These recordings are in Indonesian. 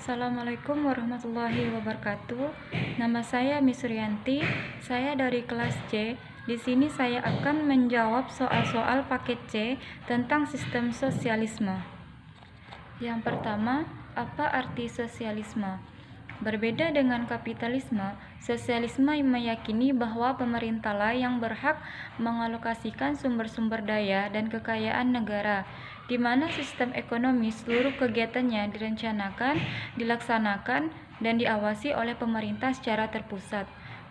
Assalamualaikum warahmatullahi wabarakatuh. Nama saya Misrianti. Saya dari kelas C. Di sini saya akan menjawab soal-soal paket C tentang sistem sosialisme. Yang pertama, apa arti sosialisme? Berbeda dengan kapitalisme, sosialisme meyakini bahwa pemerintahlah yang berhak mengalokasikan sumber-sumber daya dan kekayaan negara, di mana sistem ekonomi seluruh kegiatannya direncanakan, dilaksanakan, dan diawasi oleh pemerintah secara terpusat.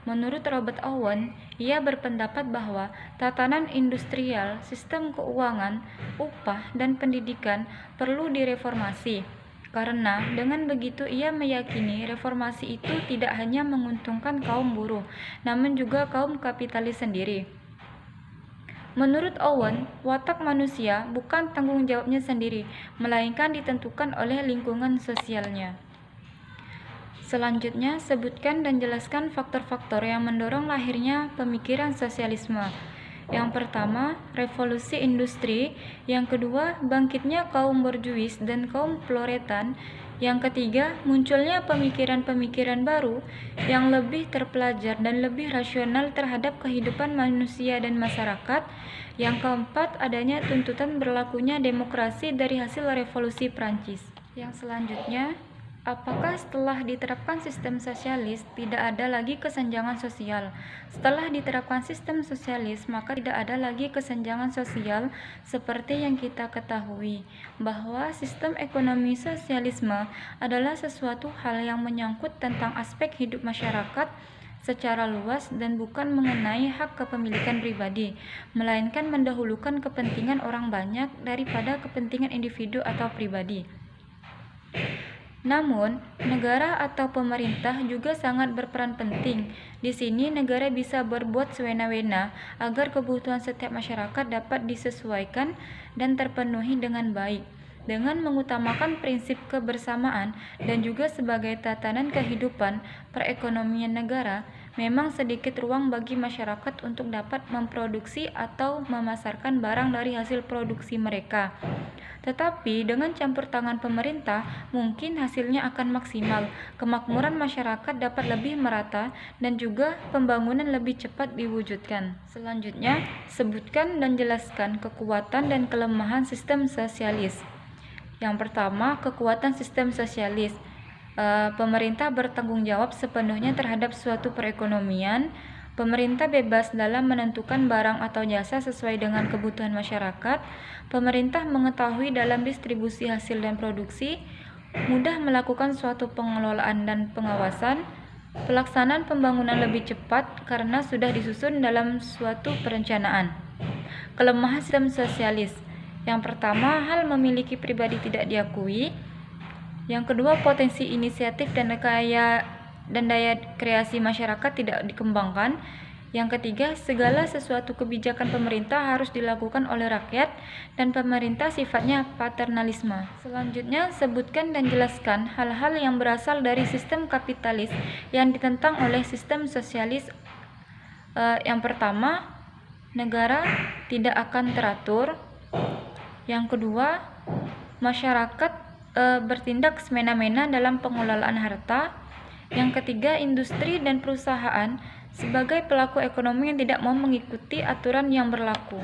Menurut Robert Owen, ia berpendapat bahwa tatanan industrial, sistem keuangan, upah, dan pendidikan perlu direformasi. Karena dengan begitu ia meyakini reformasi itu tidak hanya menguntungkan kaum buruh, namun juga kaum kapitalis sendiri. Menurut Owen, watak manusia bukan tanggung jawabnya sendiri, melainkan ditentukan oleh lingkungan sosialnya. Selanjutnya, sebutkan dan jelaskan faktor-faktor yang mendorong lahirnya pemikiran sosialisme. Yang pertama, revolusi industri. Yang kedua, bangkitnya kaum borjuis dan kaum proletan. Yang ketiga, munculnya pemikiran-pemikiran baru yang lebih terpelajar dan lebih rasional terhadap kehidupan manusia dan masyarakat. Yang keempat, adanya tuntutan berlakunya demokrasi dari hasil revolusi Prancis. Yang selanjutnya, apakah setelah diterapkan sistem sosialis tidak ada lagi kesenjangan sosial? Setelah diterapkan sistem sosialis, maka tidak ada lagi kesenjangan sosial seperti yang kita ketahui, bahwa sistem ekonomi sosialisme adalah sesuatu hal yang menyangkut tentang aspek hidup masyarakat secara luas dan bukan mengenai hak kepemilikan pribadi, melainkan mendahulukan kepentingan orang banyak daripada kepentingan individu atau pribadi. Namun, negara atau pemerintah juga sangat berperan penting. Di sini, negara bisa berbuat sewena-wena agar kebutuhan setiap masyarakat dapat disesuaikan dan terpenuhi dengan baik, dengan mengutamakan prinsip kebersamaan dan juga sebagai tatanan kehidupan perekonomian negara. Memang sedikit ruang bagi masyarakat untuk dapat memproduksi atau memasarkan barang dari hasil produksi mereka. Tetapi dengan campur tangan pemerintah, mungkin hasilnya akan maksimal, kemakmuran masyarakat dapat lebih merata, dan juga pembangunan lebih cepat diwujudkan. Selanjutnya, sebutkan dan jelaskan kekuatan dan kelemahan sistem sosialis. Yang pertama, kekuatan sistem sosialis. Pemerintah bertanggung jawab sepenuhnya terhadap suatu perekonomian. Pemerintah bebas dalam menentukan barang atau jasa sesuai dengan kebutuhan masyarakat. Pemerintah mengetahui dalam distribusi hasil dan produksi, mudah melakukan suatu pengelolaan dan pengawasan. Pelaksanaan pembangunan lebih cepat karena sudah disusun dalam suatu perencanaan. Kelemahan sistem sosialis. Yang pertama, hal memiliki pribadi tidak diakui. Yang kedua, potensi inisiatif dan daya kreasi masyarakat tidak dikembangkan. Yang ketiga, segala sesuatu kebijakan pemerintah harus dilakukan oleh rakyat dan pemerintah sifatnya paternalisme. Selanjutnya, sebutkan dan jelaskan hal-hal yang berasal dari sistem kapitalis yang ditentang oleh sistem sosialis. Yang pertama, negara tidak akan teratur. Yang kedua, masyarakat bertindak semena-mena dalam pengelolaan harta. Yang ketiga, industri dan perusahaan sebagai pelaku ekonomi yang tidak mau mengikuti aturan yang berlaku.